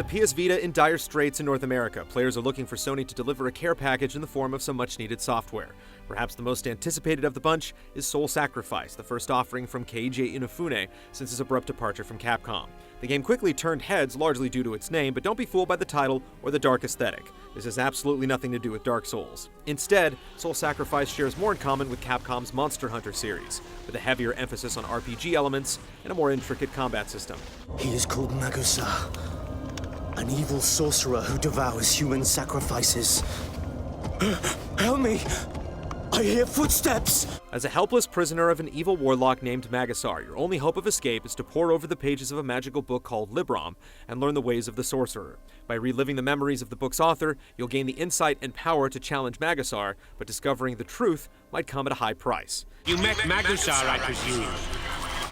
With the PS Vita in dire straits in North America, players are looking for Sony to deliver a care package in the form of some much-needed software. Perhaps the most anticipated of the bunch is Soul Sacrifice, the first offering from Keiji Inafune since his abrupt departure from Capcom. The game quickly turned heads largely due to its name, but don't be fooled by the title or the dark aesthetic. This has absolutely nothing to do with Dark Souls. Instead, Soul Sacrifice shares more in common with Capcom's Monster Hunter series, with a heavier emphasis on RPG elements and a more intricate combat system. He is called Magusa, an evil sorcerer who devours human sacrifices. Help me! I hear footsteps! As a helpless prisoner of an evil warlock named Magasar, your only hope of escape is to pore over the pages of a magical book called Libram and learn the ways of the sorcerer. By reliving the memories of the book's author, you'll gain the insight and power to challenge Magasar, but discovering the truth might come at a high price. You met Magasar, I presume.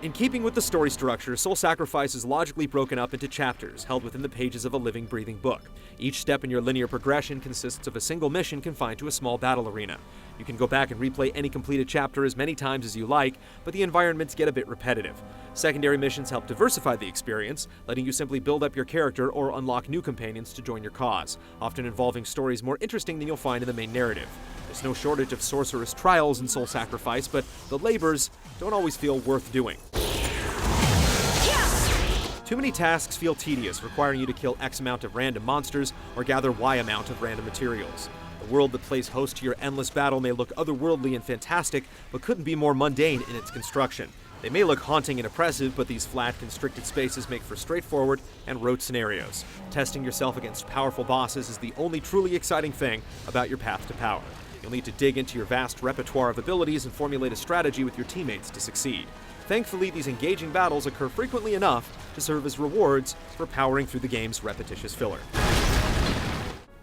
In keeping with the story structure, Soul Sacrifice is logically broken up into chapters held within the pages of a living, breathing book. Each step in your linear progression consists of a single mission confined to a small battle arena. You can go back and replay any completed chapter as many times as you like, but the environments get a bit repetitive. Secondary missions help diversify the experience, letting you simply build up your character or unlock new companions to join your cause, often involving stories more interesting than you'll find in the main narrative. There's no shortage of sorcerous trials in Soul Sacrifice, but the labors don't always feel worth doing. Too many tasks feel tedious, requiring you to kill X amount of random monsters or gather Y amount of random materials. The world that plays host to your endless battle may look otherworldly and fantastic, but couldn't be more mundane in its construction. They may look haunting and oppressive, but these flat, constricted spaces make for straightforward and rote scenarios. Testing yourself against powerful bosses is the only truly exciting thing about your path to power. You'll need to dig into your vast repertoire of abilities and formulate a strategy with your teammates to succeed. Thankfully, these engaging battles occur frequently enough to serve as rewards for powering through the game's repetitious filler.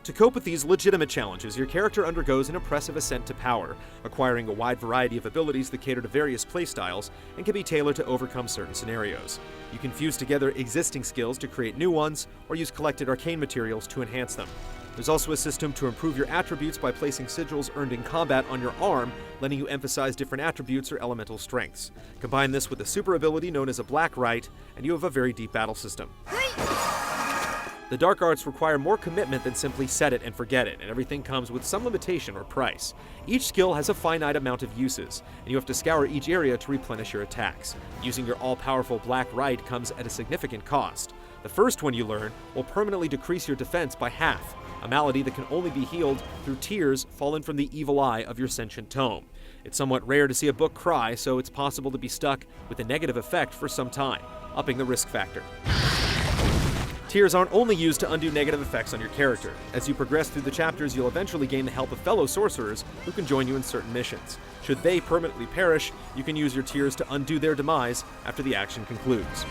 To cope with these legitimate challenges, your character undergoes an impressive ascent to power, acquiring a wide variety of abilities that cater to various playstyles and can be tailored to overcome certain scenarios. You can fuse together existing skills to create new ones, or use collected arcane materials to enhance them. There's also a system to improve your attributes by placing sigils earned in combat on your arm, letting you emphasize different attributes or elemental strengths. Combine this with a super ability known as a Black Rite, and you have a very deep battle system. The dark arts require more commitment than simply set it and forget it, and everything comes with some limitation or price. Each skill has a finite amount of uses, and you have to scour each area to replenish your attacks. Using your all-powerful Black Rite comes at a significant cost. The first one you learn will permanently decrease your defense by half, a malady that can only be healed through tears fallen from the evil eye of your sentient tome. It's somewhat rare to see a book cry, so it's possible to be stuck with a negative effect for some time, upping the risk factor. Tears aren't only used to undo negative effects on your character. As you progress through the chapters, you'll eventually gain the help of fellow sorcerers who can join you in certain missions. Should they permanently perish, you can use your tears to undo their demise after the action concludes.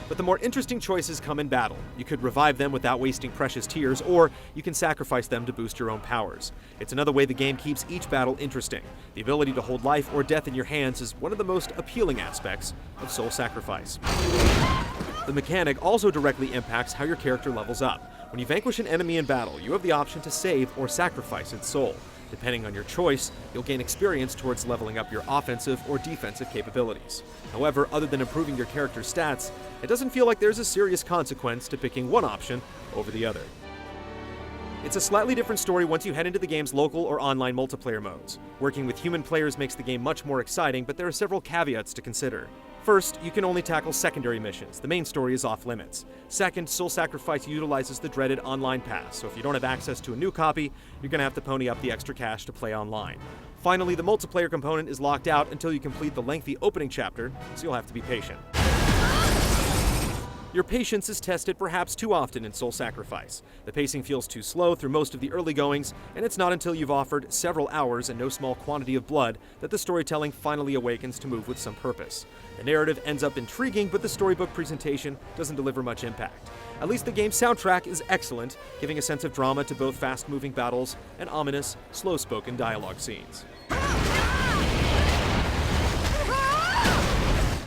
But the more interesting choices come in battle. You could revive them without wasting precious tears, or you can sacrifice them to boost your own powers. It's another way the game keeps each battle interesting. The ability to hold life or death in your hands is one of the most appealing aspects of Soul Sacrifice. The mechanic also directly impacts how your character levels up. When you vanquish an enemy in battle, you have the option to save or sacrifice its soul. Depending on your choice, you'll gain experience towards leveling up your offensive or defensive capabilities. However, other than improving your character's stats, it doesn't feel like there's a serious consequence to picking one option over the other. It's a slightly different story once you head into the game's local or online multiplayer modes. Working with human players makes the game much more exciting, but there are several caveats to consider. First, you can only tackle secondary missions. The main story is off limits. Second, Soul Sacrifice utilizes the dreaded online pass, so if you don't have access to a new copy, you're going to have to pony up the extra cash to play online. Finally, the multiplayer component is locked out until you complete the lengthy opening chapter, so you'll have to be patient. Your patience is tested perhaps too often in Soul Sacrifice. The pacing feels too slow through most of the early goings, and it's not until you've offered several hours and no small quantity of blood that the storytelling finally awakens to move with some purpose. The narrative ends up intriguing, but the storybook presentation doesn't deliver much impact. At least the game's soundtrack is excellent, giving a sense of drama to both fast-moving battles and ominous, slow-spoken dialogue scenes.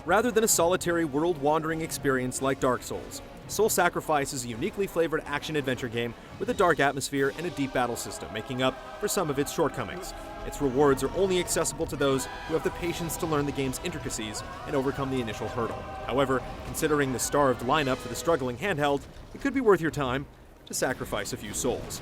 Rather than a solitary world-wandering experience like Dark Souls, Soul Sacrifice is a uniquely flavored action-adventure game with a dark atmosphere and a deep battle system, making up for some of its shortcomings. Its rewards are only accessible to those who have the patience to learn the game's intricacies and overcome the initial hurdle. However, considering the starved lineup for the struggling handheld, it could be worth your time to sacrifice a few souls.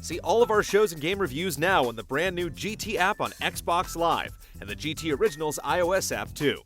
See all of our shows and game reviews now on the brand new GT app on Xbox Live, and the GT Originals iOS app too.